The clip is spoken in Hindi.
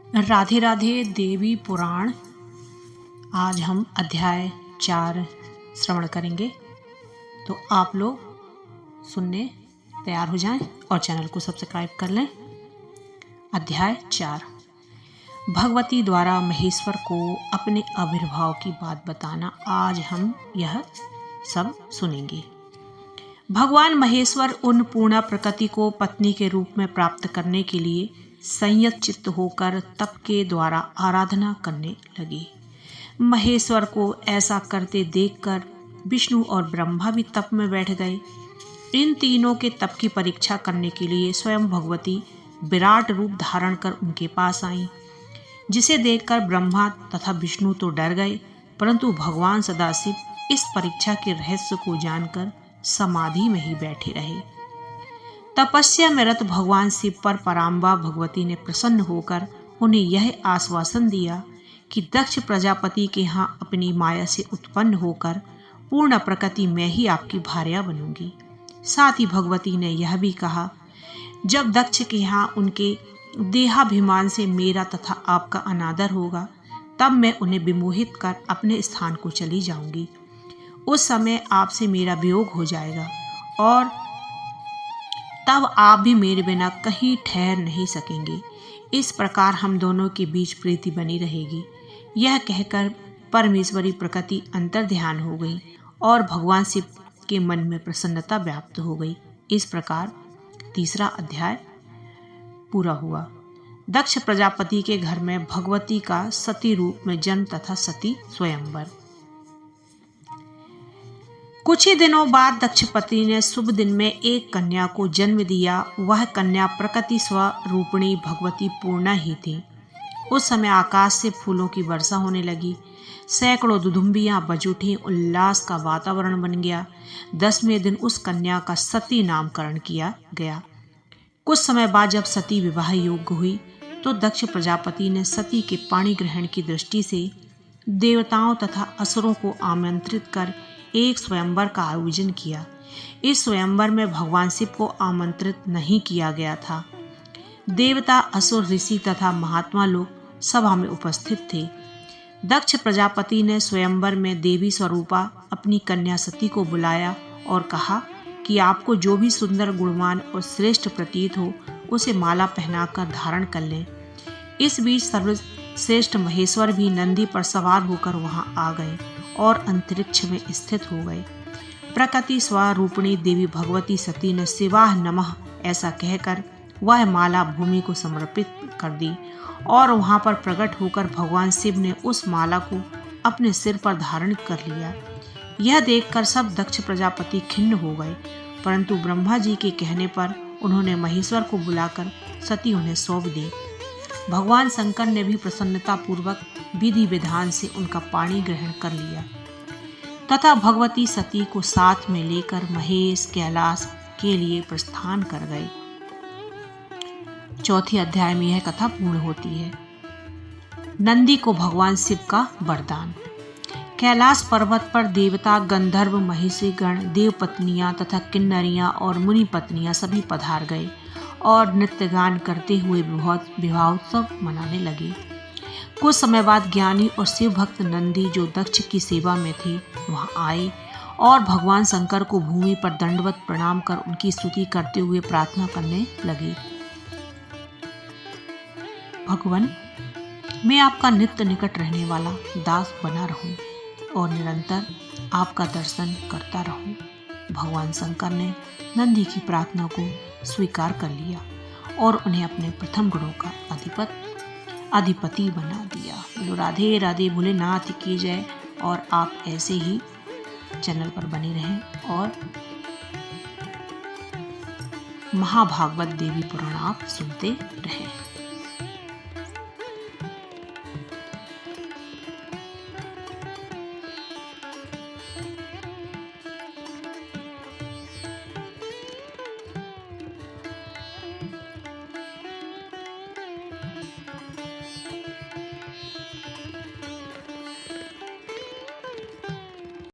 राधे राधे देवी पुराण। आज हम अध्याय 4 श्रवण करेंगे, तो आप लोग सुनने तैयार हो जाएं और चैनल को सब्सक्राइब कर लें। अध्याय 4। भगवती द्वारा महेश्वर को अपने आविर्भाव की बात बताना। आज हम यह सब सुनेंगे। भगवान महेश्वर उन पूर्णा प्रकृति को पत्नी के रूप में प्राप्त करने के लिए संयत चित्त होकर तप के द्वारा आराधना करने लगे। महेश्वर को ऐसा करते देखकर विष्णु और ब्रह्मा भी तप में बैठ गए। इन तीनों के तप की परीक्षा करने के लिए स्वयं भगवती विराट रूप धारण कर उनके पास आईं, जिसे देखकर ब्रह्मा तथा विष्णु तो डर गए, परंतु भगवान सदाशिव इस परीक्षा के रहस्य को जानकर समाधि में ही बैठे रहे। तपस्या में रत भगवान शिव पर पराम्बा भगवती ने प्रसन्न होकर उन्हें यह आश्वासन दिया कि दक्ष प्रजापति के यहाँ अपनी माया से उत्पन्न होकर पूर्ण प्रकृति में ही आपकी भार्या बनूंगी। साथ ही भगवती ने यह भी कहा, जब दक्ष के यहाँ उनके देहाभिमान से मेरा तथा आपका अनादर होगा, तब मैं उन्हें विमोहित कर अपने स्थान को चली जाऊंगी। उस समय आपसे मेरा वियोग हो जाएगा और तब आप भी मेरे बिना कहीं ठहर नहीं सकेंगे। इस प्रकार हम दोनों के बीच प्रीति बनी रहेगी। यह कहकर परमेश्वरी प्रकृति अंतर ध्यान हो गई और भगवान शिव के मन में प्रसन्नता व्याप्त हो गई। इस प्रकार तीसरा अध्याय पूरा हुआ। दक्ष प्रजापति के घर में भगवती का सती रूप में जन्म तथा सती स्वयंवर। कुछ ही दिनों बाद दक्षपति ने शुभ दिन में एक कन्या को जन्म दिया। वह कन्या प्रकृति स्वरूपिणी भगवती पूर्णा ही थी। उस समय आकाश से फूलों की वर्षा होने लगी। सैकड़ों दुदुम्बियां बज उठी। उल्लास का वातावरण बन गया। 10वें दिन उस कन्या का सती नामकरण किया गया। कुछ समय बाद जब सती विवाह योग्य हुई तो दक्ष प्रजापति ने सती के पाणी ग्रहण की दृष्टि से देवताओं तथा असुरों को आमंत्रित कर एक स्वयंवर का आयोजन किया। इस स्वयंवर में भगवान शिव को आमंत्रित नहीं किया गया था। देवता, असुर, ऋषि तथा महात्मा लोग सभा में उपस्थित थे। दक्ष प्रजापति ने स्वयंवर में देवी स्वरूपा अपनी कन्या सती को बुलाया और कहा कि आपको जो भी सुंदर, गुणवान और श्रेष्ठ प्रतीत हो, उसे माला पहनाकर धारण कर लें। इस बीच सर्वश्रेष्ठ महेश्वर भी नंदी पर सवार होकर वहां आ गए और अंतरिक्ष में स्थित हो गए। प्रकृति स्वरूपिणी देवी भगवती सती ने शिवाह नमः ऐसा कहकर वह माला भूमि को समर्पित कर दी और वहां पर प्रकट होकर भगवान शिव ने उस माला को अपने सिर पर धारण कर लिया। यह देखकर सब दक्ष प्रजापति खिन्न हो गए, परंतु ब्रह्मा जी के कहने पर उन्होंने महेश्वर को बुलाकर सती उन्हें सौंप दी। भगवान शंकर ने भी प्रसन्नता पूर्वक विधि विधान से उनका पाणी ग्रहण कर लिया तथा भगवती सती को साथ में लेकर महेश कैलाश के लिए प्रस्थान कर गए। चौथे अध्याय में यह कथा पूर्ण होती है। नंदी को भगवान शिव का वरदान। कैलाश पर्वत पर देवता, गंधर्व, महिषी गण, देव पत्नियां तथा किन्नरियां और मुनि पत्नियां सभी पधार गए और नृत्य गान करते हुए विवाहोत्सव मनाने लगे। कुछ समय बाद ज्ञानी और शिव भक्त नंदी, जो दक्ष की सेवा में थे, वहां आए और भगवान शंकर को भूमि पर दंडवत प्रणाम कर उनकी स्तुति करते हुए प्रार्थना करने लगे। भगवान, मैं आपका नित्य निकट रहने वाला दास बना रहूं और निरंतर आपका दर्शन करता रहूं। भगवान शंकर ने नंदी की प्रार्थना को स्वीकार कर लिया और उन्हें अपने प्रथम गुणों का अधिपति बना दिया। बोलो राधे राधे भोलेनाथ की जय। और आप ऐसे ही चैनल पर बने रहें और महाभागवत देवी पुराण आप सुनते रहें।